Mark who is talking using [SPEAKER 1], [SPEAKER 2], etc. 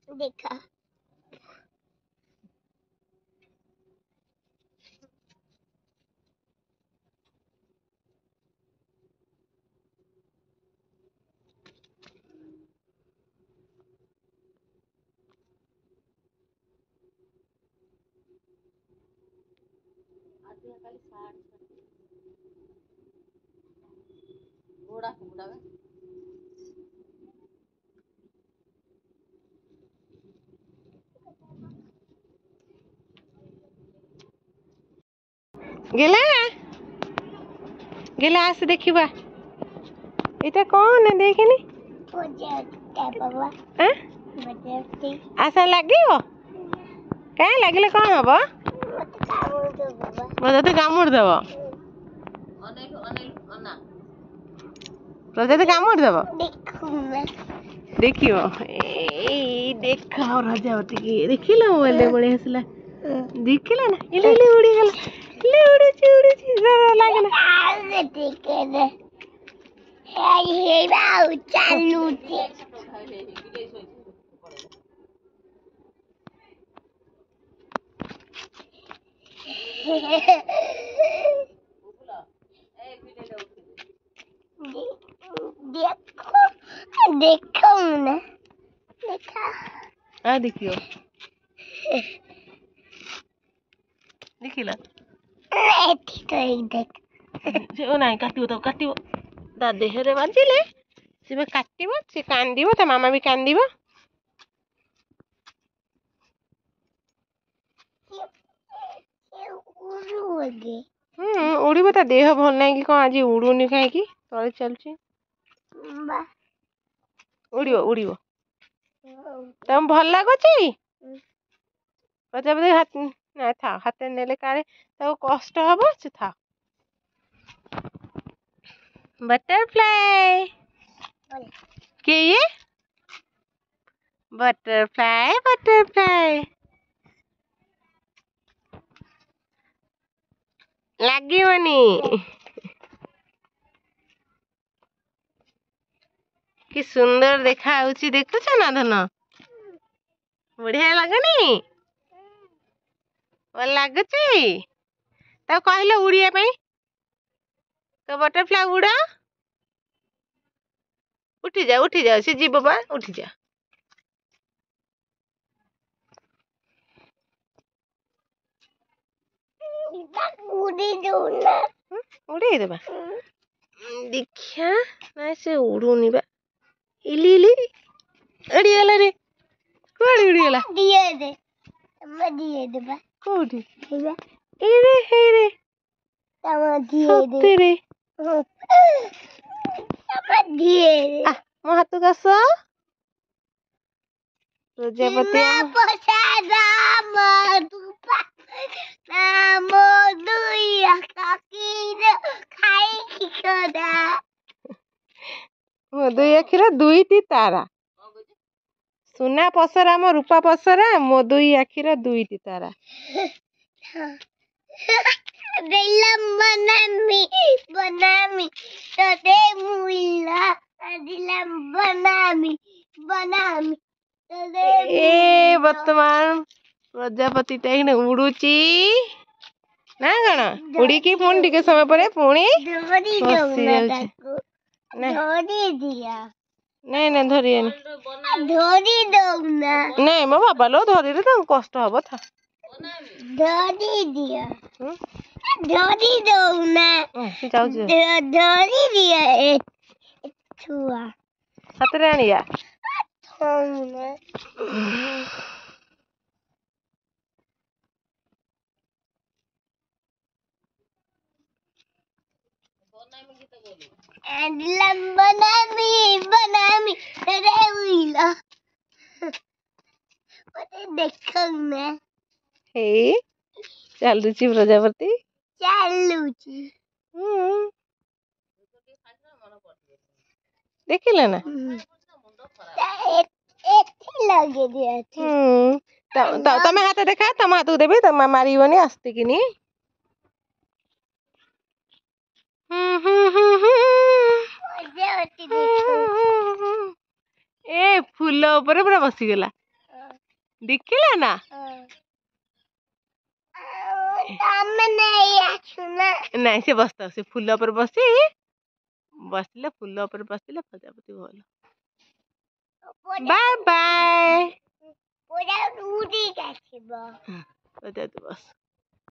[SPEAKER 1] देखा
[SPEAKER 2] गेला गेला आस देखिबा एटा कौन है देखनी आशा लगियो क्या लगिले कौन हम प्रजाति कामुड़ देव प्रजाति कामुड़ देव देखियो देख प्रजापति की देखिल मोबाइल बढ़िया आसला देखिला ना इले इले उड़ी गला इले उड़ी लागला
[SPEAKER 1] देखो ना देखा
[SPEAKER 2] हाँ देखियो देखिला
[SPEAKER 1] देख
[SPEAKER 2] ओ नाई काटिबो तो काटिबो ता देहरे बाजिले से काटिबो से कांदिबो ता मामा भी कांदिबो उड़ीबो ता देह भल नाही कि कोन आज उड़ुनी काहे कि तळे चलची उड़ीबो उड़ीबो तम भल लागोची प्रजापति हाथ ना था हाथे नेले काले तो कष्ट हबो से था बटरफ्लाई के ये बटरफ्लाई बटरफ्लाई लागिवनी कि सुंदर देखा होची देखुछ ना धन बढ़िया लगनी भल लागुची तो कहले उड़िया पई तो बटरफ्लाई उड़ा उठी जा से जीव बा उठी जा उड़ी देबा देखिया ना से उड़ुनी बा इली इली अड़ी गला रे कोड़ी उड़ी गला
[SPEAKER 1] दिए दे बा
[SPEAKER 2] कोड़ी एरे हेरे
[SPEAKER 1] तमा दिए दे
[SPEAKER 2] तेरे
[SPEAKER 1] तमा दिए दे
[SPEAKER 2] मो हाथ कास प्रजापति
[SPEAKER 1] पसादा मधुपा नाम दुइया काकीर खाई खिकोदा
[SPEAKER 2] मो दुई आखिर दुईटी तारा सुना पसरा मो रूपा पसरा मो दुई आखिर दुईटी तारा
[SPEAKER 1] दिलम बनामी तो दे मुइला दिलम बनामी तो दे
[SPEAKER 2] ए वर्तमान प्रजापति टाइम उड़ुची ना कण उड़ी की पुणी टिके समय पर पुणी
[SPEAKER 1] धोरी दिया
[SPEAKER 2] नहीं नहीं धरिए
[SPEAKER 1] धोरी दौना
[SPEAKER 2] नहीं मो बाबा लो धरी रे तो कष्ट हबो था
[SPEAKER 1] धोरी दिया धोरी दौना
[SPEAKER 2] जाऊ
[SPEAKER 1] धोरी दिया ए छुआ
[SPEAKER 2] हाथ रे आनिया
[SPEAKER 1] दिलम बनामी तेरे उइला मते देखना
[SPEAKER 2] हे चलुची प्रजापति
[SPEAKER 1] चालूची
[SPEAKER 2] देखिले ना
[SPEAKER 1] ଏଠି ଲଗେଇ ଦିଅନ୍ତି।
[SPEAKER 2] ତମେ ହାତ ଦେଖା, ତମ ହାତକୁ ଦେବି, ତମେ ମାରିବନି ଆସ୍ତିକିନି।
[SPEAKER 1] ମଜା ଅଛି ଦେଖ।
[SPEAKER 2] ଏ ଫୁଲ ଉପରେ ପୁରା ବସିଗଲା, ଦେଖିଲା ନା?
[SPEAKER 1] ତମେ ନେଇ ଆସୁନା।
[SPEAKER 2] ନାଇଁ ସେ ବସିଥାଉ, ସେ ଫୁଲ ଉପରେ ବସିଲେ, ଫୁଲ ଉପରେ ବସିଲେ ପ୍ରଜାପତି ଭଲ। Bye bye.
[SPEAKER 1] ପୁରା ଉଡ଼ିକି ଆସିବ।
[SPEAKER 2] ପ୍ରଜାପତି ବସ।